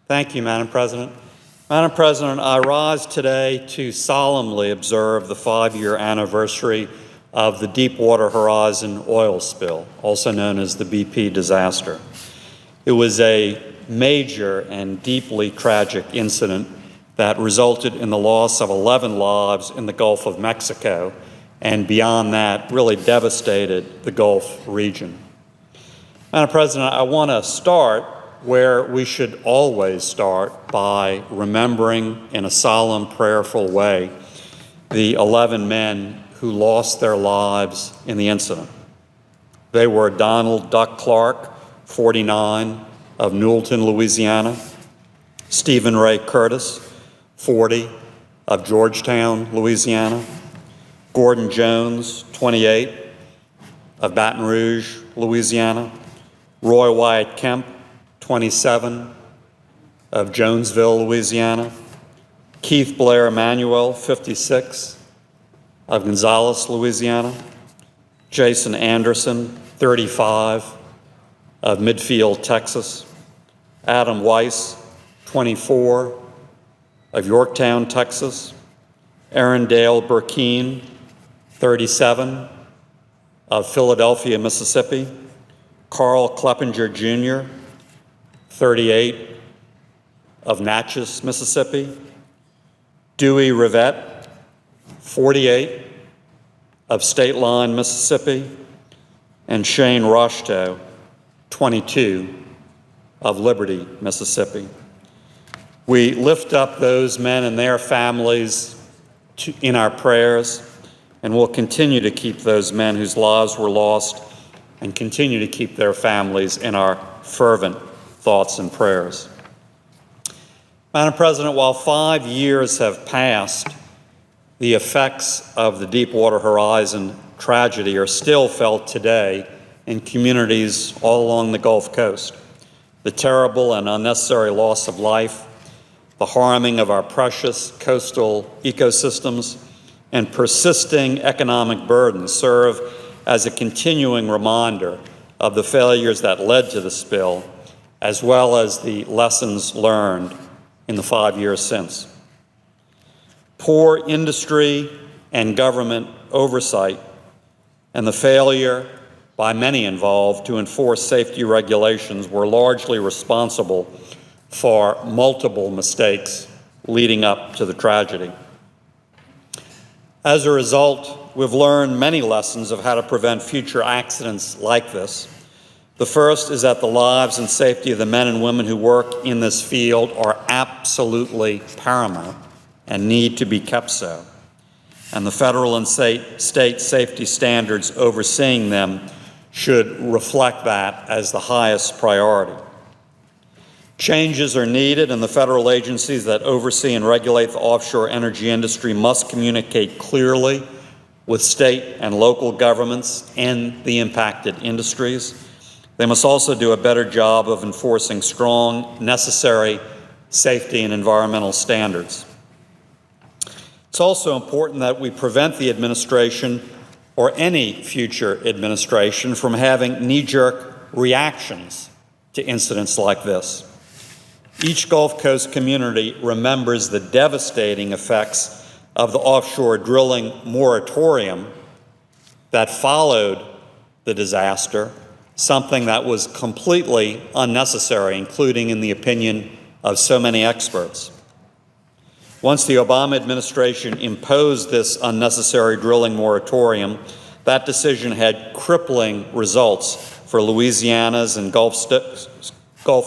Thank you, Madam President. Madam President, I rise today to solemnly observe the 5-year anniversary of the Deepwater Horizon oil spill, also known as the BP disaster. It was a major and deeply tragic incident that resulted in the loss of 11 lives in the Gulf of Mexico, and beyond that, really devastated the Gulf region. Madam President, I want to start where we should always start, by remembering in a solemn, prayerful way the 11 men who lost their lives in the incident. They were Donald Duck Clark, 49, of Newellton, Louisiana; Stephen Ray Curtis, 40, of Georgetown, Louisiana; Gordon Jones, 28, of Baton Rouge, Louisiana; Roy Wyatt Kemp, 27, of Jonesville, Louisiana; Keith Blair Emanuel, 56, of Gonzales, Louisiana; Jason Anderson, 35, of Midfield, Texas; Adam Weiss, 24, of Yorktown, Texas; Aaron Dale Burkeen, 37, of Philadelphia, Mississippi; Carl Kleppinger Jr., 38, of Natchez, Mississippi; Dewey Rivette, 48, of State Line, Mississippi; and Shane Roshto, 22, of Liberty, Mississippi. We lift up those men and their families in our prayers, and we'll continue to keep those men whose lives were lost and continue to keep their families in our fervent thoughts and prayers. Madam President, while 5 years have passed, the effects of the Deepwater Horizon tragedy are still felt today in communities all along the Gulf Coast. The terrible and unnecessary loss of life, the harming of our precious coastal ecosystems, and persisting economic burdens serve as a continuing reminder of the failures that led to the spill, as well as the lessons learned in the 5 years since. Poor industry and government oversight and the failure by many involved to enforce safety regulations were largely responsible for multiple mistakes leading up to the tragedy. As a result, we've learned many lessons of how to prevent future accidents like this. The first is that the lives and safety of the men and women who work in this field are absolutely paramount and need to be kept so. And the federal and state safety standards overseeing them should reflect that as the highest priority. Changes are needed, and the federal agencies that oversee and regulate the offshore energy industry must communicate clearly with state and local governments and the impacted industries. They must also do a better job of enforcing strong, necessary safety and environmental standards. It's also important that we prevent the administration or any future administration from having knee-jerk reactions to incidents like this. Each Gulf Coast community remembers the devastating effects of the offshore drilling moratorium that followed the disaster, something that was completely unnecessary, including in the opinion of so many experts. Once the Obama administration imposed this unnecessary drilling moratorium, that decision had crippling results for Louisiana's and Gulf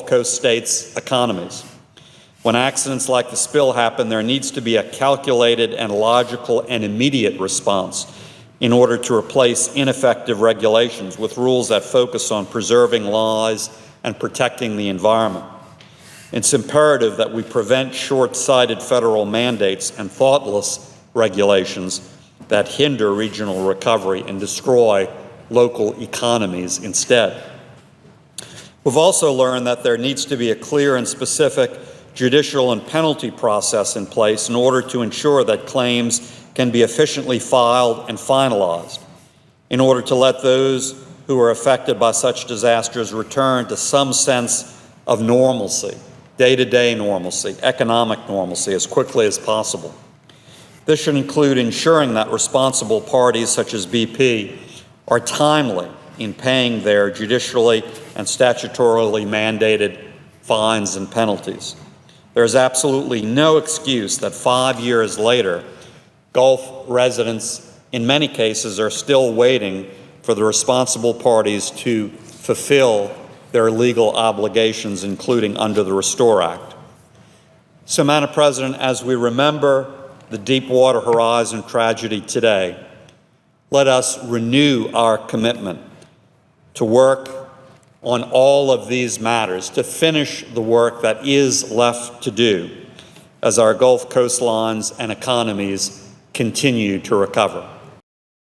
Coast states' economies. When accidents like the spill happen, there needs to be a calculated and logical and immediate response in order to replace ineffective regulations with rules that focus on preserving lives and protecting the environment. It's imperative that we prevent short-sighted federal mandates and thoughtless regulations that hinder regional recovery and destroy local economies instead. We've also learned that there needs to be a clear and specific judicial and penalty process in place in order to ensure that claims can be efficiently filed and finalized, in order to let those who are affected by such disasters return to some sense of normalcy day-to-day normalcy, economic normalcy as quickly as possible. This should include ensuring that responsible parties such as BP are timely in paying their judicially and statutorily mandated fines and penalties. There is absolutely no excuse that 5 years later, Gulf residents in many cases are still waiting for the responsible parties to fulfill their legal obligations, including under the Restore Act. So, Madam President, as we remember the Deepwater Horizon tragedy today, let us renew our commitment to work on all of these matters, to finish the work that is left to do as our Gulf coastlines and economies continue to recover.